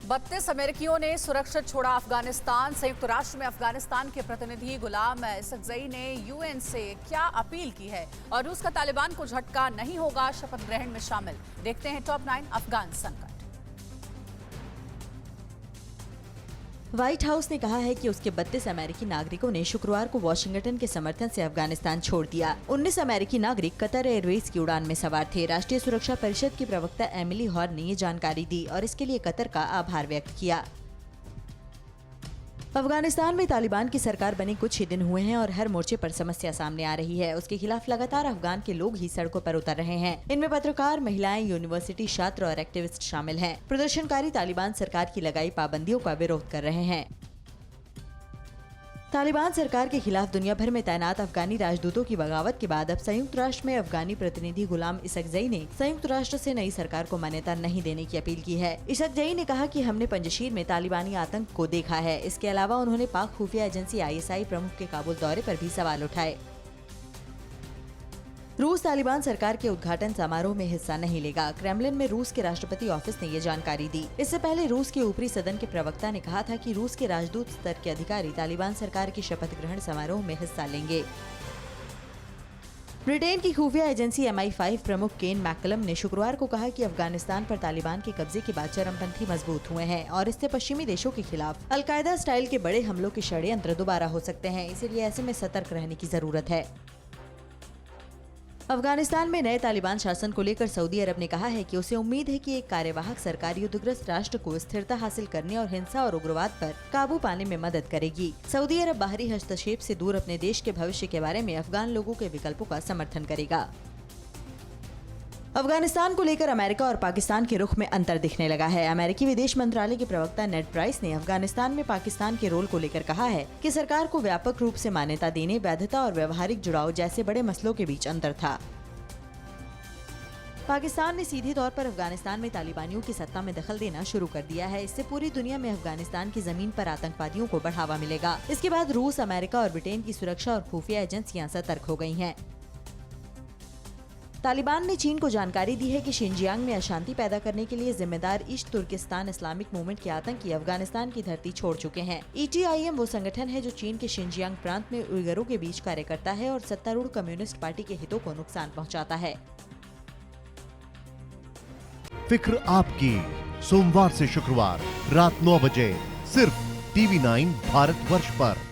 32 अमेरिकियों ने सुरक्षित छोड़ा अफगानिस्तान। संयुक्त राष्ट्र में अफगानिस्तान के प्रतिनिधि गुलाम इसकज़ई ने यूएन से क्या अपील की है और रूस का तालिबान को झटका नहीं होगा शपथ ग्रहण में शामिल। देखते हैं टॉप 9 अफगान संकट। व्हाइट हाउस ने कहा है कि उसके 32 अमेरिकी नागरिकों ने शुक्रवार को वाशिंगटन के समर्थन से अफगानिस्तान छोड़ दिया। 19 अमेरिकी नागरिक कतर एयरवेज की उड़ान में सवार थे। राष्ट्रीय सुरक्षा परिषद की प्रवक्ता एमिली हॉर्न ने ये जानकारी दी और इसके लिए कतर का आभार व्यक्त किया। अफगानिस्तान में तालिबान की सरकार बने कुछ ही दिन हुए हैं और हर मोर्चे पर समस्या सामने आ रही है। उसके खिलाफ लगातार अफगान के लोग ही सड़कों पर उतर रहे हैं। इनमें पत्रकार, महिलाएं, यूनिवर्सिटी छात्र और एक्टिविस्ट शामिल हैं। प्रदर्शनकारी तालिबान सरकार की लगाई पाबंदियों का विरोध कर रहे हैं। तालिबान सरकार के खिलाफ दुनिया भर में तैनात अफगानी राजदूतों की बगावत के बाद अब संयुक्त राष्ट्र में अफगानी प्रतिनिधि गुलाम इसकज़ई ने संयुक्त राष्ट्र से नई सरकार को मान्यता नहीं देने की अपील की है। इसकज़ई ने कहा कि हमने पंजशीर में तालिबानी आतंक को देखा है। इसके अलावा उन्होंने पाक खुफिया एजेंसी ISI प्रमुख के काबुल दौरे पर भी सवाल उठाए। रूस तालिबान सरकार के उद्घाटन समारोह में हिस्सा नहीं लेगा। क्रेमलिन में रूस के राष्ट्रपति ऑफिस ने ये जानकारी दी। इससे पहले रूस के ऊपरी सदन के प्रवक्ता ने कहा था कि रूस के राजदूत स्तर के अधिकारी तालिबान सरकार की शपथ ग्रहण समारोह में हिस्सा लेंगे। ब्रिटेन की खुफिया एजेंसी MI5 प्रमुख केन मैकलम ने शुक्रवार को कहा कि अफगानिस्तान पर तालिबान के कब्जे के बाद चरमपंथी मजबूत हुए हैं और इससे पश्चिमी देशों के खिलाफ अलकायदा स्टाइल के बड़े हमलों के षड्यंत्र दोबारा हो सकते हैं। इसीलिए ऐसे में सतर्क रहने की जरूरत है। अफगानिस्तान में नए तालिबान शासन को लेकर सऊदी अरब ने कहा है कि उसे उम्मीद है कि एक कार्यवाहक सरकार युद्धग्रस्त राष्ट्र को स्थिरता हासिल करने और हिंसा और उग्रवाद पर काबू पाने में मदद करेगी। सऊदी अरब बाहरी हस्तक्षेप से दूर अपने देश के भविष्य के बारे में अफगान लोगों के विकल्पों का समर्थन करेगा। अफगानिस्तान को लेकर अमेरिका और पाकिस्तान के रुख में अंतर दिखने लगा है। अमेरिकी विदेश मंत्रालय के प्रवक्ता नेड प्राइस ने अफगानिस्तान में पाकिस्तान के रोल को लेकर कहा है कि सरकार को व्यापक रूप से मान्यता देने, वैधता और व्यवहारिक जुड़ाव जैसे बड़े मसलों के बीच अंतर था। पाकिस्तान ने सीधे तौर पर अफगानिस्तान में तालिबानियों की सत्ता में दखल देना शुरू कर दिया है। इससे पूरी दुनिया में अफगानिस्तान की जमीन पर आतंकवादियों को बढ़ावा मिलेगा। इसके बाद रूस, अमेरिका और ब्रिटेन की सुरक्षा और खुफिया एजेंसियां सतर्क हो गई हैं। तालिबान ने चीन को जानकारी दी है कि शिनजियांग में अशांति पैदा करने के लिए जिम्मेदार ईस्ट तुर्किस्तान इस्लामिक मूवमेंट के आतंकी अफगानिस्तान की धरती छोड़ चुके हैं। ETIM वो संगठन है जो चीन के शिनजियांग प्रांत में उइगरों के बीच कार्य करता है और सत्तारूढ़ कम्युनिस्ट पार्टी के हितों को नुकसान पहुंचाता है। फिक्र आपकी, सोमवार से शुक्रवार रात 9 बजे सिर्फ TV9 भारतवर्ष पर।